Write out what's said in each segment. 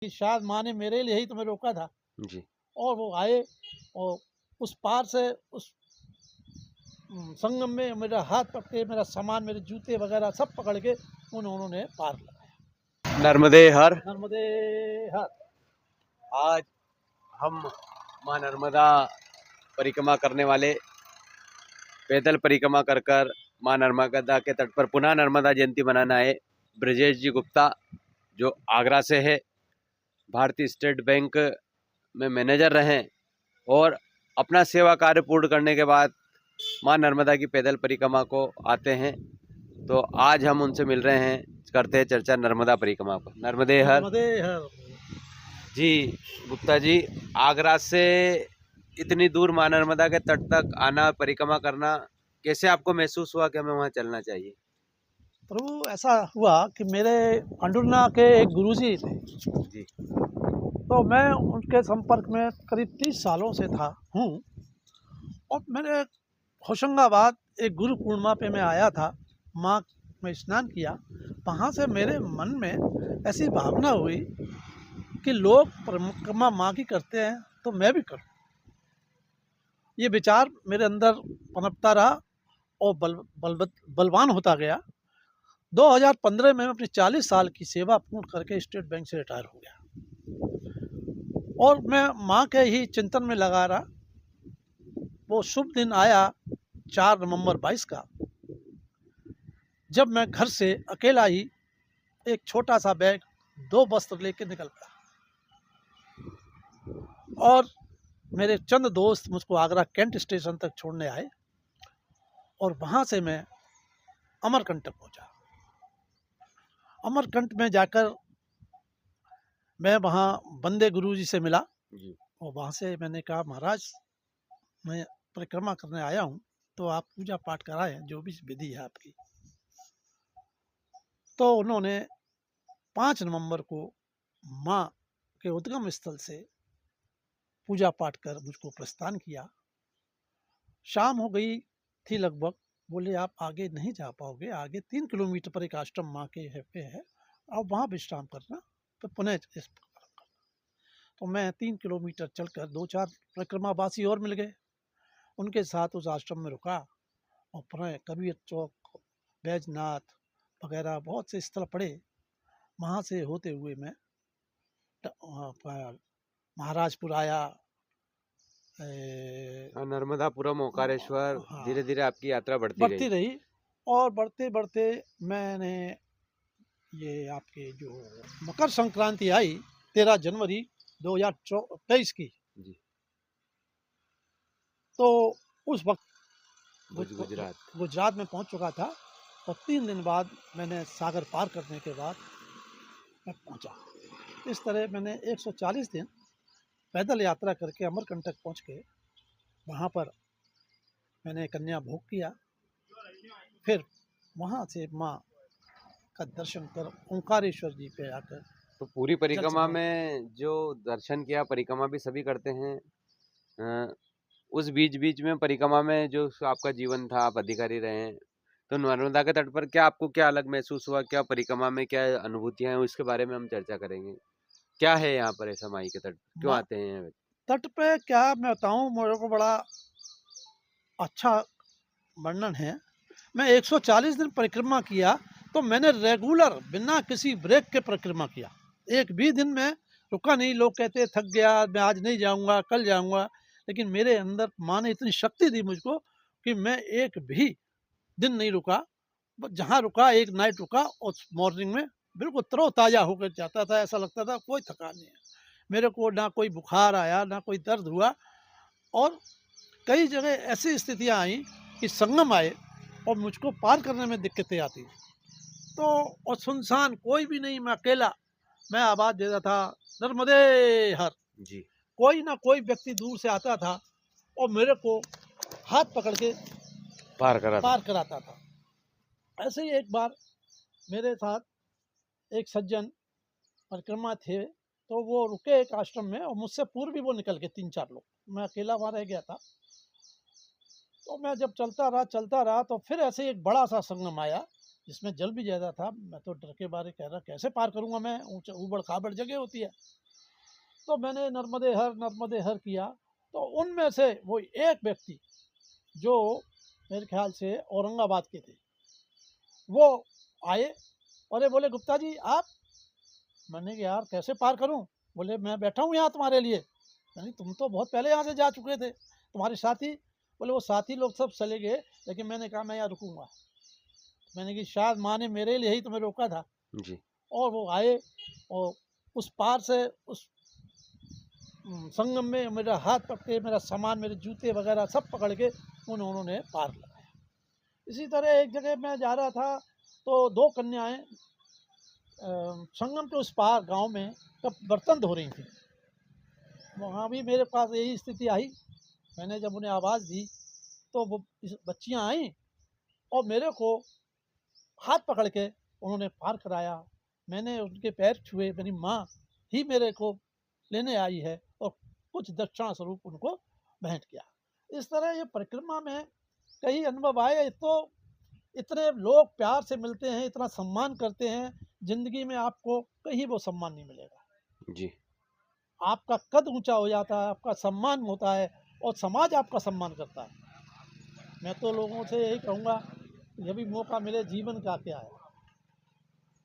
कि शायद माँ ने मेरे लिए ही तुम्हें रोका था। जी। और वो आए और उस पार से उस संगम में मेरा हाथ पकड़ के, मेरा सामान, मेरे जूते वगैरह सब पकड़ के उन्होंने पार लगाया। नर्मदे हर। नर्मदे हर। आज हम माँ नर्मदा परिक्रमा करने वाले पैदल परिक्रमा कर कर माँ नर्मदा के तट पर पुनः नर्मदा जयंती मनाना आए ब्रजेश जी गुप्ता, जो आगरा से है, भारतीय स्टेट बैंक में मैनेजर रहे और अपना सेवा कार्य पूर्ण करने के बाद माँ नर्मदा की पैदल परिक्रमा को आते हैं। तो आज हम उनसे मिल रहे हैं, करते हैं चर्चा नर्मदा परिक्रमा पर। नर्मदे हर। नर्मदे हर। जी गुप्ता जी, आगरा से इतनी दूर माँ नर्मदा के तट तक आना, परिक्रमा करना, कैसे आपको महसूस हुआ कि हमें वहाँ चलना चाहिए? प्रभु, ऐसा हुआ कि मेरे अंडुरना के एक गुरुजी थे, जी। तो मैं उनके संपर्क में करीब 30 सालों से हूँ। और मैंने होशंगाबाद एक गुरु पूर्णिमा पे मैं आया था, माँ में स्नान किया। वहाँ से मेरे मन में ऐसी भावना हुई कि लोग परिक्रमा माँ की करते हैं तो मैं भी करूँ। ये विचार मेरे अंदर पनपता रहा और बलवान होता गया। 2015 में मैं अपनी 40 साल की सेवा पूर्ण करके स्टेट बैंक से रिटायर हो गया और मैं माँ के ही चिंतन में लगा रहा। वो शुभ दिन आया 4 नवंबर 22 का, जब मैं घर से अकेला ही एक छोटा सा बैग, 2 वस्त्र लेके निकल पड़ा और मेरे चंद दोस्त मुझको आगरा कैंट स्टेशन तक छोड़ने आए और वहाँ से मैं अमरकंटक पहुँचा। अमरकंटक में जाकर मैं वहाँ बंदे गुरुजी से मिला जी। और वहाँ से मैंने कहा, महाराज मैं परिक्रमा करने आया हूँ, तो आप पूजा पाठ कराएं, जो भी विधि है आपकी। तो उन्होंने 5 नवंबर को माँ के उद्गम स्थल से पूजा पाठ कर मुझको प्रस्थान किया। शाम हो गई थी लगभग। बोले, आप आगे नहीं जा पाओगे, आगे 3 किलोमीटर पर एक आश्रम माँ के पे है, आप वहाँ विश्राम करना, तो पुनः इस प्रकार करना। तो मैं 3 किलोमीटर चलकर 2-4 परिक्रमावासी और मिल गए, उनके साथ उस आश्रम में रुका और पुनः कबीर चौक, बैजनाथ वगैरह बहुत से स्थल पड़े। वहाँ से होते हुए मैं महाराजपुर आया। नर्मदापुरम, ओंकारेश्वर, हाँ, धीरे धीरे आपकी यात्रा बढ़ती बढ़ती गई। रही और बढ़ते बढ़ते मैंने ये आपके जो मकर संक्रांति आई 13 जनवरी 2023 की, जी। तो उस वक्त गुजरात। गुजरात में पहुंच चुका था और 3 दिन बाद मैंने सागर पार करने के बाद मैं पहुंचा। इस तरह मैंने 140 दिन पैदल यात्रा करके अमरकंटक पहुंच के वहाँ पर मैंने कन्या भोग किया। फिर वहाँ से माँ का दर्शन कर ओंकारेश्वर जी पे आकर तो पूरी जल परिक्रमा समाधि। में जो दर्शन किया, परिक्रमा भी सभी करते हैं, उस बीच बीच में परिक्रमा में जो आपका जीवन था, आप अधिकारी रहे हैं, तो नर्मदा के तट पर क्या आपको क्या अलग महसूस हुआ, क्या परिक्रमा में क्या अनुभूतियां हैं, उसके बारे में हम चर्चा करेंगे। क्या है यहाँ पर ऐसा माई के तट, क्यों माँ आते हैं? तट पे क्या मैं बताऊँ, मेरे को बड़ा अच्छा वर्णन है। मैं 140 दिन परिक्रमा किया, तो मैंने रेगुलर बिना किसी ब्रेक के परिक्रमा किया। एक भी दिन में रुका नहीं। लोग कहते थक गया, मैं आज नहीं जाऊंगा, कल जाऊंगा, लेकिन मेरे अंदर माँ ने इतनी शक्ति दी मुझको कि मैं एक भी दिन नहीं रुका। जहाँ रुका, एक नाइट रुका और मॉर्निंग में बिल्कुल तरोताज़ा होकर जाता था। ऐसा लगता था कोई थकान नहीं है मेरे को, ना कोई बुखार आया, ना कोई दर्द हुआ। और कई जगह ऐसी स्थितियाँ आई कि संगम आए और मुझको पार करने में दिक्कतें आती। तो और सुनसान, कोई भी नहीं, मैं अकेला। मैं आवाज़ देता था, नर्मदे हर। जी। कोई ना कोई व्यक्ति दूर से आता था और मेरे को हाथ पकड़ के पार करा था। पार कराता था। ऐसे ही एक बार मेरे साथ एक सज्जन परिक्रमा थे, तो वो रुके एक आश्रम में और मुझसे पूर्व भी वो निकल गए 3-4 लोग। मैं अकेला वहाँ रह गया था। तो मैं जब चलता रहा तो फिर ऐसे एक बड़ा सा संगम आया जिसमें जल भी ज़्यादा था। मैं तो डर के मारे कह रहा कैसे पार करूँगा मैं, ऊँचा ऊबड़-खाबड़ जगह होती है। तो मैंने नर्मदे हर किया। तो उनमें से वो एक व्यक्ति जो मेरे ख्याल से औरंगाबाद के थे, वो आए। अरे बोले गुप्ता जी आप? मैंने कहा यार कैसे पार करूं? बोले मैं बैठा हूँ यहाँ तुम्हारे लिए। यानी तुम तो बहुत पहले यहाँ से जा चुके थे, तुम्हारे साथी। बोले वो साथी लोग सब चले गए, लेकिन मैंने कहा मैं यहाँ रुकूंगा। मैंने कि शायद माँ ने मेरे लिए ही तुम्हें रोका था। जी। और वो आए और उस पार से उस संगम में मेरा हाथ पकड़ के, मेरा सामान, मेरे जूते वगैरह सब पकड़ के उन्होंने पार लगाया। इसी तरह एक जगह मैं जा रहा था, तो दो कन्याएं संगम के उस पार गांव में कब बर्तन धो रही थी। वहाँ भी मेरे पास यही स्थिति आई। मैंने जब उन्हें आवाज़ दी तो वो बच्चियाँ आईं और मेरे को हाथ पकड़ के उन्होंने पार कराया। मैंने उनके पैर छुए, मेरी माँ ही मेरे को लेने आई है और कुछ दक्षिणा स्वरूप उनको भेंट किया। इस तरह ये परिक्रमा में कई अनुभव आए। तो इतने लोग प्यार से मिलते हैं, इतना सम्मान करते हैं, ज़िंदगी में आपको कहीं वो सम्मान नहीं मिलेगा। जी। आपका कद ऊंचा हो जाता है, आपका सम्मान होता है और समाज आपका सम्मान करता है। मैं तो लोगों से यही कहूँगा, जब भी मौका मिले, जीवन का क्या है,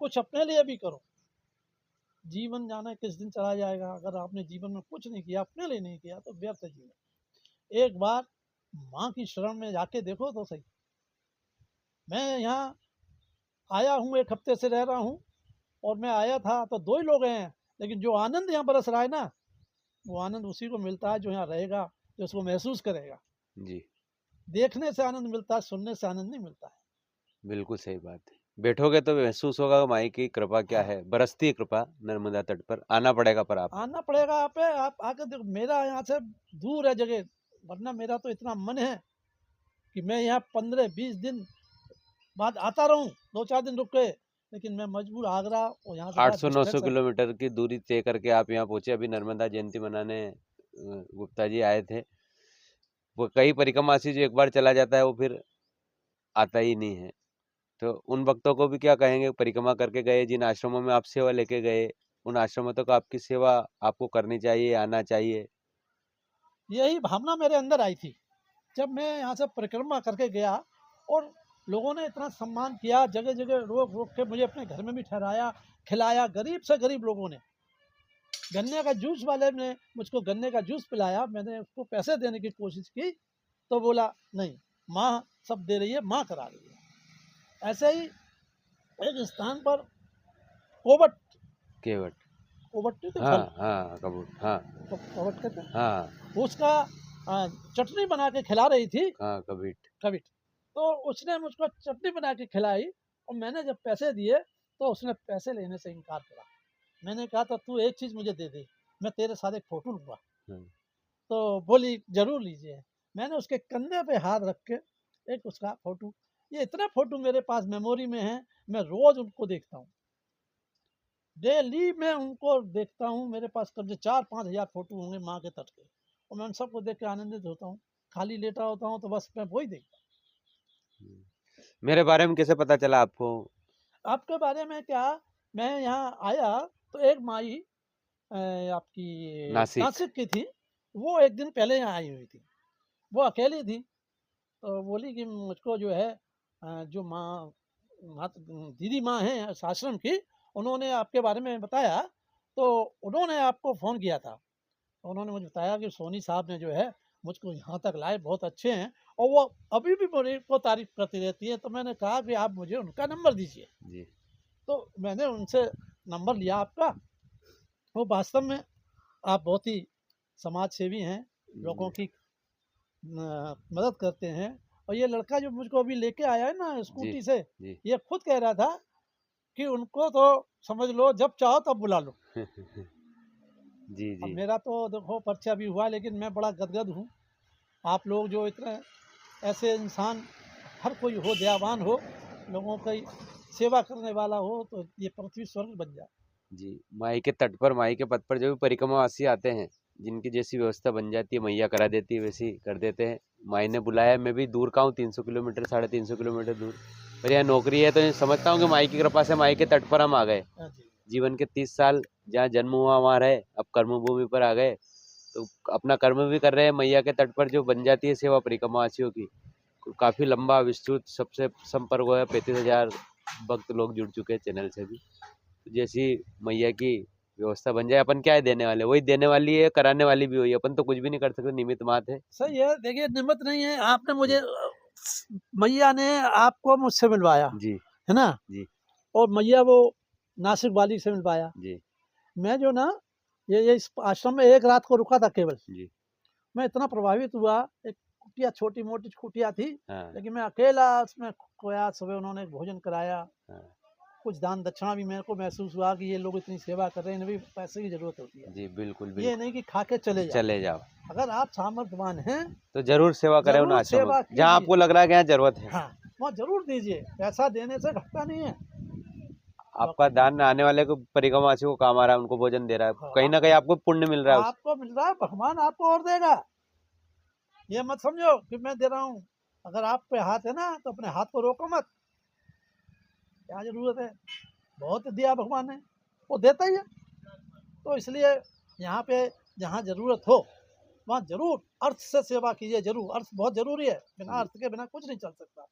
कुछ अपने लिए भी करो। जीवन जाने किस दिन चला जाएगा। अगर आपने जीवन में कुछ नहीं किया, अपने लिए नहीं किया, तो व्यर्थ है जीवन। एक बार माँ की शरण में जाके देखो तो सही। मैं यहाँ आया हूँ, 1 हफ्ते से रह रहा हूँ, और मैं आया था तो 2 ही लोग हैं, लेकिन जो आनंद यहाँ बरस रहा है ना, वो आनंद उसी को मिलता है जो यहाँ रहेगा, जो उसको महसूस करेगा। जी। देखने से आनंद मिलता है, सुनने से आनंद नहीं मिलता है। बिल्कुल सही बात है। बैठोगे तो महसूस होगा माई की कृपा क्या हाँ, है, बरसती है कृपा नर्मदा तट पर। आना पड़ेगा पर आपको। आना पड़ेगा। आप आकर देखो। मेरा यहाँ से दूर है जगह, वरना मेरा तो इतना मन है कि मैं यहाँ 15-20 दिन बाद आता रहूँ, 2-4 दिन रुक के। लेकिन मैं मजबूर, आगरा और यहाँ से बड़ा 800-900 डिस्टेंस है। किलोमीटर की दूरी तय करके आप यहाँ पहुंचे। अभी नर्मदा जयंती मनाने गुप्ता जी आए थे। वो कई परिक्रमासी जो एक बार चला जाता है वो फिर आता ही नहीं है। तो उन भक्तों को भी क्या कहेंगे, परिक्रमा करके गए, जिन आश्रमों में आप सेवा लेके गए, उन आश्रमों तक आपकी सेवा आपको करनी चाहिए, आना चाहिए। यही भावना मेरे अंदर आई थी जब मैं यहाँ से परिक्रमा करके गया, और लोगों ने इतना सम्मान किया, जगह जगह रोक रोक के मुझे अपने घर में भी ठहराया, खिलाया। गरीब से गरीब लोगों ने, गन्ने का जूस वाले ने मुझको गन्ने का जूस पिलाया। मैंने उसको पैसे देने की कोशिश की तो बोला नहीं, माँ सब दे रही है, माँ करा रही है। ऐसे ही एक स्थान पर कोवट, केवट। कोवट के हाँ फल, हाँ कबूल। हाँ कोवट कहते हैं, हाँ उसका चटनी बना के खिला रही थी, हाँ कबीट। कविट। तो उसने मुझको चटनी बना के खिलाई, और मैंने जब पैसे दिए तो उसने पैसे लेने से इनकार करा। मैंने कहा था तू एक चीज़ मुझे दे दे, मैं तेरे साथ एक फ़ोटो लूँगा। हम्म, तो बोली ज़रूर लीजिए। मैंने उसके कंधे पे हाथ रख के एक उसका फ़ोटो, ये इतने फ़ोटो मेरे पास मेमोरी में हैं, मैं रोज़ उनको देखता हूँ। डेली मैं उनको देखता हूँ। मेरे पास कम से 4-5 हज़ार फ़ोटो होंगे माँ के तट के, और मैं उन सबको देख के आनंदित होता हूँ। खाली लेटा होता हूँ तो बस मैं वही देखता मेरे बारे में कैसे पता चला आपको? हूँ। आपके बारे में क्या, मैं यहाँ आया तो एक माई आपकी नासिक। नासिक की थी, वो एक दिन पहले यहाँ आई हुई थी। वो अकेली थी, तो बोली कि मुझको जो है जो दीदी माँ हैं इस आश्रम की, उन्होंने आपके बारे में बताया, तो उन्होंने आपको फ़ोन किया था। तो उन्होंने मुझे बताया कि सोनी साहब ने जो है मुझको यहाँ तक लाए, बहुत अच्छे हैं, और वो अभी भी मेरे को तारीफ़ करती रहती है। तो मैंने कहा कि आप मुझे उनका नंबर दीजिए। जी। तो मैंने उनसे नंबर लिया आपका। वो वास्तव में आप बहुत ही समाज सेवी हैं, लोगों की मदद करते हैं। और ये लड़का जो मुझको अभी लेके आया है ना जी। स्कूटी से, जी। ये खुद कह रहा था कि उनको तो समझ लो जब चाहो तब बुला लो। जी। अब जी। मेरा तो देखो परिचय भी हुआ, लेकिन मैं बड़ा गदगद हूँ। आप लोग जो इतने ऐसे इंसान, हर कोई हो, दयावान हो, लोगों की सेवा करने वाला हो, तो ये पृथ्वी स्वर्ग बन जाए। जी। माई के तट पर, माई के पथ पर जो भी परिक्रमावासी आते हैं, जिनकी जैसी व्यवस्था बन जाती है मैया करा देती है, वैसी कर देते हैं। माई ने बुलाया, मैं भी दूर का हूँ, 300 किलोमीटर, 350 किलोमीटर दूर। पर यहाँ नौकरी है तो ये समझता हूँ कि माई की कृपा से माई के तट पर हम आ गए। हाँ जी। जीवन के 30 साल जहाँ जन्म हुआ वहाँ रहे, अब कर्मभूमि पर आ गए तो अपना कर्म भी कर रहे हैं मैया के तट पर, जो बन जाती है सेवा परिक्रमावासियों की। काफ़ी लंबा विस्तृत सबसे संपर्क हुआ है, 35,000 भक्त लोग जुड़ चुके हैं चैनल से भी। तो जैसी मैया की व्यवस्था बन जाए, अपन क्या है देने वाले, वही देने वाली है, कराने वाली भी हुई है, अपन तो कुछ भी नहीं कर सकते, निमित्त मात्र है। सही है, देखिए निमित्त नहीं है, आपने मुझे मैया ने आपको मुझसे मिलवाया, जी है ना? जी और मैया वो नासिक वाली से मिलवाया। जी मैं जो ना ये इस आश्रम में एक रात को रुका था केवल। जी। मैं इतना प्रभावित हुआ, एक कुटिया छोटी-मोटी कुटिया थी, हाँ लेकिन मैं अकेला उसमें खोया, सुबह उन्होंने भोजन कराया, हाँ। कुछ दान दक्षिणा भी मेरे को महसूस हुआ कि ये लोग इतनी सेवा कर रहे हैं, इन्हें भी पैसे की ज़रूरत होती है। जी बिल्कुल ये बिल्कुल। नहीं कि खा के चले जाओ। चले जाओ अगर आप सामर्थ्यवान हैं, तो जरूर सेवा करें उन ज़रूर आश्रमों सेवा की, जहाँ कीजिए। आपको लग रहा है कि यहाँ जरूरत है। हाँ, वहाँ ज़रूर दीजिए, पैसा देने से घटता नहीं है। आपका दान आने वाले को परिक्रमावासियों को काम आ रहा है, उनको भोजन दे रहा है, कहीं हाँ, ना कहीं आपको पुण्य मिल रहा है उससे। आपको मिल रहा है, भगवान आपको और देगा। ये मत समझो कि मैं दे रहा हूँ। अगर आप पे हाथ है ना, तो अपने हाथ को रोको मत। क्या ज़रूरत है? बहुत दिया भगवान ने, वो देता ही है। तो इसलिए यहाँ पे जहाँ ज़रूरत हो, वहाँ ज़रूर अर्थ से सेवा कीजिए, ज़रूर। अर्थ बहुत ज़रूरी है, बिना अर्थ के बिना कुछ नहीं चल सकता।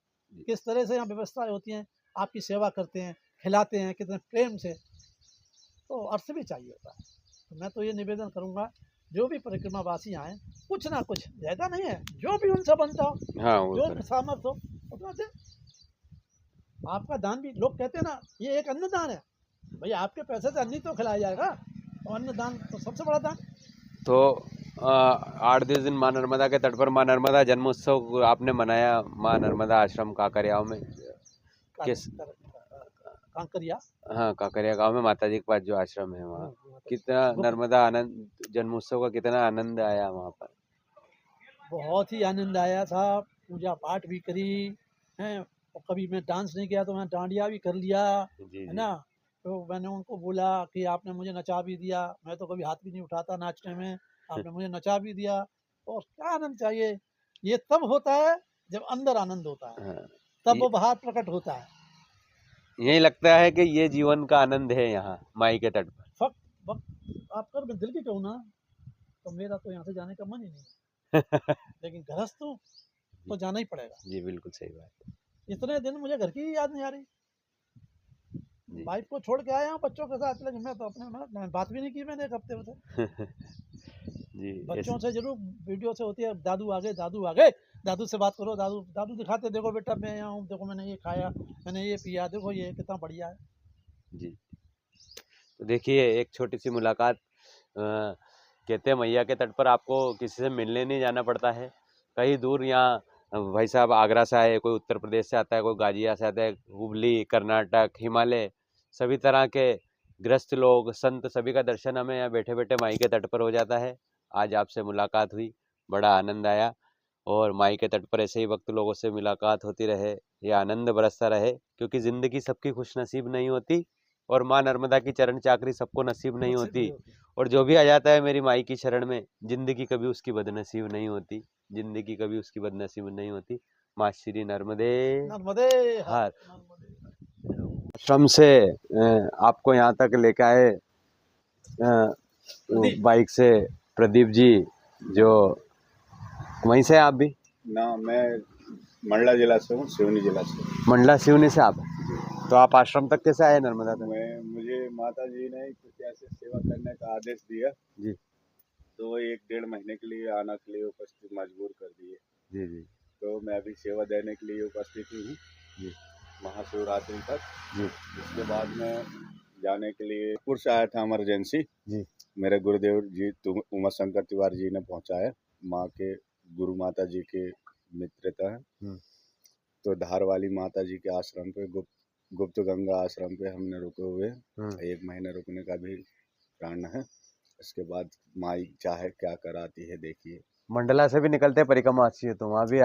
किस तरह से यहाँ व्यवस्थाएँ होती हैं, आपकी सेवा करते हैं, खिलाते हैं कितने प्रेम से, तो अर्थ भी चाहिए होता है। तो मैं तो ये निवेदन करूँगा, जो भी परिक्रमावासी आएँ, कुछ ना कुछ, ज़्यादा नहीं है, जो भी उनसे बनता हो, हाँ वो जो तो है। सामर्थ्य हो, उतना दें। आपका दान भी, लोग कहते हैं ना, ये एक अन्नदान है। भई आपके पैसे से अन्न ही तो खिलाया जाएगा, और अन्नदान तो सबसे बड़ा दान। तो 8 दिन माँ नर्मदा के तट पर माँ नर्मदा जन्मोत्सव आपने मनाया, माँ नर्मदा आश्रम काकरियाओं में। किस कांकरिया। हाँ, काकरिया गांव में माता जी के पास जो आश्रम है वहाँ, कितना गुप्त। नर्मदा आनंद जन्मोत्सव का कितना आनंद आया वहाँ पर। बहुत ही आनंद आया था, पूजा पाठ भी करी हैं, और कभी मैं डांस नहीं किया तो मैं डांडिया भी कर लिया, जी है जी। ना? तो मैंने उनको बोला कि आपने मुझे नचा भी दिया, मैं तो कभी हाथ भी नहीं उठाता नाचने में, आपने मुझे नचा भी दिया, और क्या आनंद चाहिए? ये तब होता है जब अंदर आनंद होता है, हाँ, तब वो बाहर प्रकट होता है। यही लगता है कि ये जीवन का आनंद है यहाँ माई के तट पर। फक वक्त आप कर मैं दिल की कहूँ ना, तो मेरा तो यहाँ से जाने का मन ही नहीं है, लेकिन गृहस्थ हूँ तो जाना ही पड़ेगा। जी बिल्कुल सही बात। इतने दिन मुझे घर की ही याद नहीं आ रही। जी वाइफ को छोड़ के आया हूँ बच्चों के साथ, लेकिन मैं तो अपने मैं बात भी नहीं की मैंने एक हफ्ते से। जी बच्चों से जरूर वीडियो से होती है, दादू आ गए, दादू आ गए, दादू से बात करो, दादू दादू दिखाते, देखो बेटा मैं यहाँ हूँ, देखो मैंने ये खाया, मैंने ये पिया, देखो ये कितना बढ़िया है। जी। तो देखिए एक छोटी सी मुलाकात, कहते हैं मैया के तट पर आपको किसी से मिलने नहीं जाना पड़ता है, कहीं दूर यहाँ भाई साहब आगरा से आए, कोई उत्तर प्रदेश से आता है, कोई गाजिया से आता है, हुबली, कर्नाटक, हिमालय, सभी तरह के ग्रस्त लोग, संत, सभी का दर्शन हमें यहाँ बैठे बैठे माई के तट पर हो जाता है। आज आपसे मुलाकात हुई, बड़ा आनंद आया, और माई के तट पर ऐसे ही वक्त लोगों से मुलाकात होती रहे, ये आनंद बरसता रहे, क्योंकि ज़िंदगी सबकी खुश नसीब नहीं होती, और माँ नर्मदा की चरण चाकरी सबको नसीब नहीं होती। और जो भी आ जाता है मेरी माई की शरण में, जिंदगी कभी उसकी बदनसीब नहीं होती, जिंदगी कभी उसकी बदनसीब नहीं होती। माँ श्री नर्मदे नर्मदे हर, हर। नर्मदे। आश्रम से आपको यहाँ तक लेके आए प्रदीप। बाइक से प्रदीप जी, जो वहीं से आप भी? ना, मैं मंडला जिला से हूँ, सिवनी जिला से। मंडला सिवनी से आप? तो आप आश्रम तक कैसे आए नर्मदा तक? मुझे माता जी ने कुछ ऐसे सेवा करने का आदेश दिया जी तो 1-1.5 महीने के लिए आना के लिए उपस्थित मजबूर कर दिए। जी जी तो मैं अभी सेवा देने के लिए उपस्थित ही हूँ जी महाशिवरात्रि तक। जी उसके बाद में जाने के लिए पुर से आया था इमरजेंसी। जी मेरे गुरुदेव जी उमा शंकर तिवारी जी ने पहुँचाया, माँ के गुरु माता जी के मित्रता है। तो धार वाली माता जी के आश्रम पे गुप्त गंगा आश्रम पे हमने रुके हुए, 1 महीने रुकने का भी प्लान है। इसके बाद माई चाहे क्या कराती है देखिए। मंडला से भी निकलते परिक्रमा अच्छी है तो वहाँ भी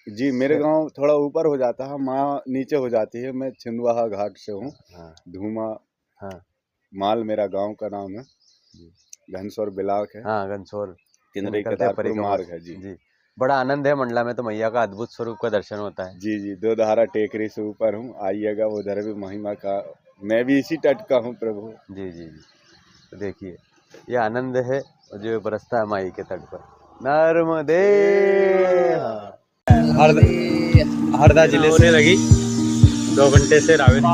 जी, मेरे गांव थोड़ा ऊपर हो जाता है, माँ नीचे हो जाती है। मैं छिंदवाहा घाट से हूँ। हाँ धूमा हाँ माल मेरा गांव का नाम है। जी। घनसौर बिलाक है, हाँ घनसोर किंदरी निकलते हैं केदारपुर परिक्रमा मार्ग है जी। जी। बड़ा आनंद है मंडला में, तो मैया का अद्भुत स्वरूप का दर्शन होता है। जी जी, 2 धारा टेकरी से ऊपर हूँ, आइएगा, उधर भी महिमा का, मैं भी इसी तट का हूँ प्रभु। जी जी जी। तो देखिए ये आनंद है जो बरसता है माई के तट पर। नर्मदे। हरदा जिले से लगी 2 घंटे से रावेत